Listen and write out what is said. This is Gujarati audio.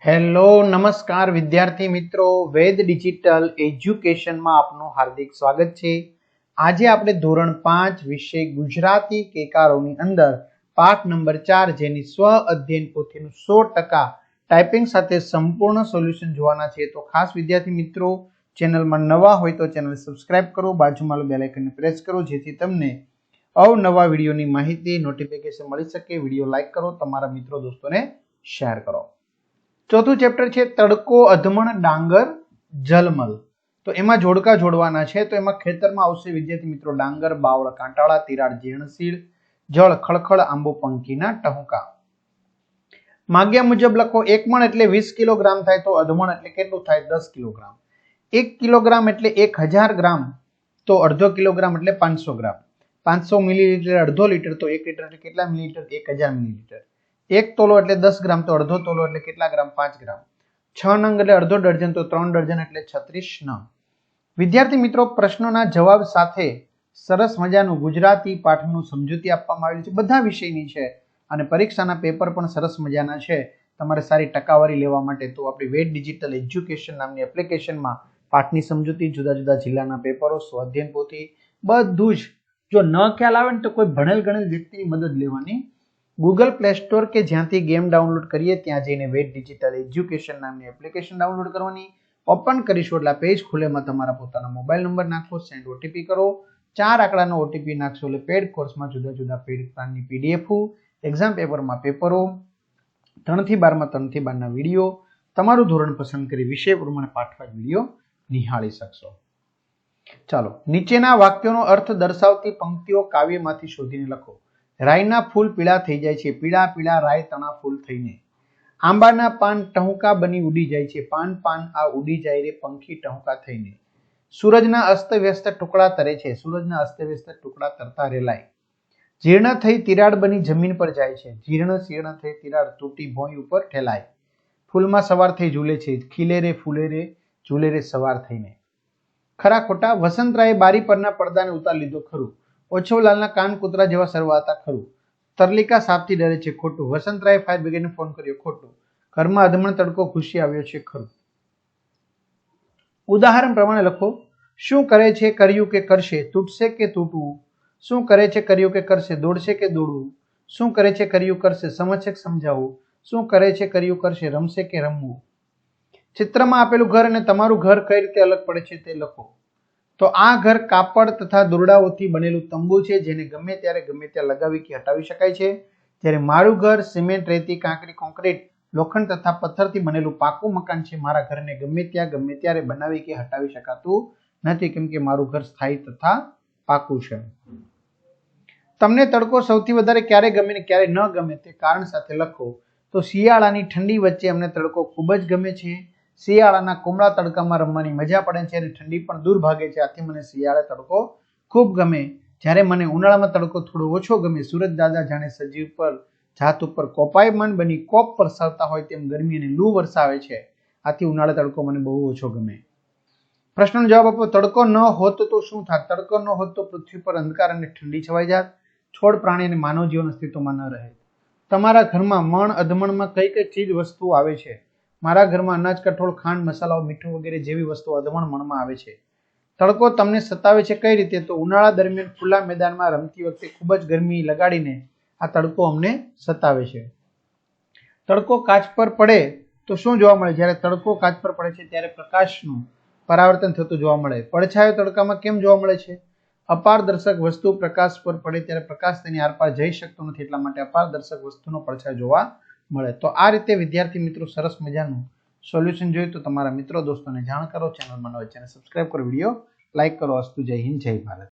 હેલો નમસ્કાર વિદ્યાર્થી મિત્રો, વેદ ડિજિટલ એજ્યુકેશનમાં આપનું હાર્દિક સ્વાગત છે। આજે આપણે ધોરણ 5 વિષય ગુજરાતી કેકારોની અંદર પાઠ નંબર 4 જેની સ્વ અધ્યયન પોથીનું 100% ટાઈપિંગ સાથે સંપૂર્ણ સોલ્યુશન જોવાના છે। તો ખાસ વિદ્યાર્થી મિત્રો, ચેનલમાં નવા હોય તો ચેનલ સબસ્ક્રાઇબ કરો, બાજુમાં બેલ આઇકનને પ્રેસ કરો જેથી તમને અવનવા વિડીયોની માહિતી નોટિફિકેશન મળી શકે। વિડીયો લાઈક કરો, તમારા મિત્રો દોસ્તોને શેર કરો। ચોથું ચેપ્ટર છે તડકો અધમણ ડાંગર જલમલ। તો એમાં જોડકા જોડવાના છે। તો એમાં ખેતરમાં આવશે વિદ્યાર્થી મિત્રો ડાંગર બાવળ કાંટાળા તિરાડ ઝીણસીળ જળ ખળખળ આંબો પંખીના ટહુકા। માગ્યા મુજબ લખો। 1 મણ એટલે 20 કિલોગ્રામ થાય તો અધમણ એટલે કેટલું થાય 10 કિલોગ્રામ। 1 કિલોગ્રામ એટલે 1000 ગ્રામ તો અડધો કિલોગ્રામ એટલે 500 ગ્રામ। 500 મિલીલીટર અડધો લીટર તો 1 લીટર એટલે કેટલા મિલીલીટર 1000 મિલીલીટર। 1 તોલો એટલે 10 ગ્રામ તો અડધો તોલો એટલે કેટલા ગ્રામ 5 ગ્રામ। 6 નંગ એટલે અડધો ડર્જન તો 3 ડર્જન એટલે 36 નંગ। વિદ્યાર્થી મિત્રો, પ્રશ્નોના જવાબ સાથે સરસ મજાનું ગુજરાતી પાઠનું સમજૂતી આપવામાં આવેલી છે, બધા વિષયની છે અને પરીક્ષાના પેપર પણ સરસ મજાના છે। તમારે સારી ટકાવારી લેવા માટે તો આપણી વેદ ડિજિટલ એજ્યુકેશન નામની એપ્લિકેશનમાં પાઠની સમજૂતી, જુદા જુદા જિલ્લાના પેપરો, સ્વાધ્યાયન પોથી બધું જ, જો ન ખ્યાલ આવે ને તો કોઈ ભણેલ ગણેલ વ્યક્તિની મદદ લેવાની। ગૂગલ પ્લે સ્ટોર કે જ્યાંથી ગેમ ડાઉનલોડ કરીએ ત્યાં જઈને વેદ ડિજિટલ એજ્યુકેશન નામની એપ્લિકેશન ડાઉનલોડ કરવાની। ઓપન કરીશું એટલે પેજ ખુલેમાં તમારા પોતાના મોબાઈલ નંબર નાખો, સેન્ડ ઓટીપી કરો, 4 આંકડાનો ઓટીપી નાખશો એટલે પેડ કોર્સમાં જુદા જુદા પેડ પ્લાનની પીડીએફ, એક્ઝામ પેપરમાં પેપરો, 3 થી 12માં 3 થી 12ના વિડીયો, તમારું ધોરણ પસંદ કરી વિષય પ્રમાણે પાઠવાજ વિડીયો નિહાળી શકશો। ચાલો, નીચેના વાક્યોનો અર્થ દર્શાવતી પંક્તિઓ કાવ્યમાંથી શોધીને લખો। રાયના ફૂલ પીળા થઈ જાય છે, પીળા પીળા રાય તણા ફૂલ થઈને। આંબાના પાન ટહુકા બની ઉડી જાય છે, પાન પાન આ ઉડી જાય રે પંખી ટહુકા થઈને। સૂરજના અસ્ત વ્યસ્ત ટુકડા તરે છે, સૂરજના અસ્ત વ્યસ્ત ટુકડા તરતા રેલાય। જીર્ણ થઈ તિરાડ બની જમીન પર જાય છે, જીર્ણ શીર્ણ થઈ તિરાડ તૂટી ભોંય ઉપર ઠેલાય। ફૂલમાં સવાર થઈ ઝૂલે છે, ખીલે રે ફૂલે રે ઝૂલે રે સવાર થઈને। ખરા ખોટા? વસંતરાયે બારી પરના પડદાને ઉતારી લીધો, ખરું। ઓછવલાલના કાન કૂતરા જેવા સરવા હતા, ખરું। તરલિકા સાપથી ડરે છે, ખોટું। વસંતરાયે ફાયર બ્રિગેડને ફોન કર્યો, ખોટું। ઘરમાં અધમણ તડકો ઘૂસી આવ્યો છે, ખરું। ઉદાહરણ પ્રમાણે લખો। શું કરે છે કર્યું કે કરશે, તૂટશે કે તૂટવું। શું કરે છે કર્યું કે કરશે, દોડશે કે દોડવું। શું કરે છે કર્યું કરશે, સમજશે કે સમજાવવું। શું કરે છે કર્યું કરશે, રમશે કે રમવું। ચિત્રમાં આપેલું ઘર અને તમારું ઘર કઈ રીતે અલગ પડે છે તે લખો। તો આ ઘર કાપડ તથા દોરડાઓથી બનેલું તંબુ છે જેને ગમે ત્યારે ગમે ત્યાં લગાવી કે હટાવી શકાય છે, જ્યારે મારું ઘર સિમેન્ટ, રેતી, કાંકરી, કોન્ક્રીટ, લોખંડ તથા પથ્થરથી બનેલું પાકું મકાન છે। મારા ઘરને ગમે ત્યાં ગમે ત્યારે બનાવી કે હટાવી શકાતું નથી, કેમ કે મારું ઘર સ્થાયી તથા પાકું છે। તમને તડકો સૌથી વધારે ક્યારે ગમે ને ક્યારે ન ગમે તે કારણ સાથે લખો। તો શિયાળાની ઠંડી વચ્ચે અમને તડકો ખૂબ જ ગમે છે। શિયાળાના કોમળા તડકામાં રમવાની મજા પડે છે અને ઠંડી પણ દૂર ભાગે છે, આથી મને શિયાળે તડકો ખૂબ ગમે। જ્યારે મને ઉનાળામાં તડકો થોડો ઓછો ગમે। સૂરજ દાદા જાણે સજીવ પર જાત ઉપર કોપાયમાન બની કોપ પરસાવતા હોય તેમ ગરમી અને લૂ વરસાવે છે, આથી ઉનાળે તડકો મને બહુ ઓછો ગમે। પ્રશ્નનો જવાબ આપો। તડકો ન હોત તો શું થાત? તડકો ન હોત તો પૃથ્વી પર અંધકાર અને ઠંડી છવાઈ જાત, છોડ પ્રાણી અને માનવ જીવન અસ્તિત્વમાં ન રહે। તમારા ઘરમાં મણ અધમણમાં કઈ કઈ ચીજ વસ્તુઓ આવે છે? મારા ઘરમાં અનાજ, કઠોળ, ખાંડ, મસાલાઓ, મીઠું વગેરે જેવી વસ્તુઓ અધમણ મણમાં આવે છે। તડકો તમને સતાવે છે કઈ રીતે? તો ઉનાળા દરમિયાન ખુલ્લા મેદાનમાં રમતી વખતે ખૂબ જ ગરમી લગાડીને આ તડકો અમને સતાવે છે। તડકો કાચ પર પડે તો શું જોવા મળે? જ્યારે તડકો કાચ પર પડે છે ત્યારે પ્રકાશનું પરાવર્તન થતું જોવા મળે। પડછાયો તડકામાં કેમ જોવા મળે છે? અપારદર્શક વસ્તુ પ્રકાશ પર પડે ત્યારે પ્રકાશ તેની આરપાર જઈ શકતો નથી, એટલા માટે અપારદર્શક વસ્તુનો પડછાયો જોવા મળે। તો આ રીતે વિદ્યાર્થી મિત્રો સરસ મજાનું સોલ્યુશન જોયું તો તમારા મિત્રો દોસ્તોને જાણ કરો। ચેનલમાં નવા ચેનલ સબસ્ક્રાઇબ કરો, વિડીયો લાઈક કરો। અસ્તુ, જય હિન્દ, જય ભારત।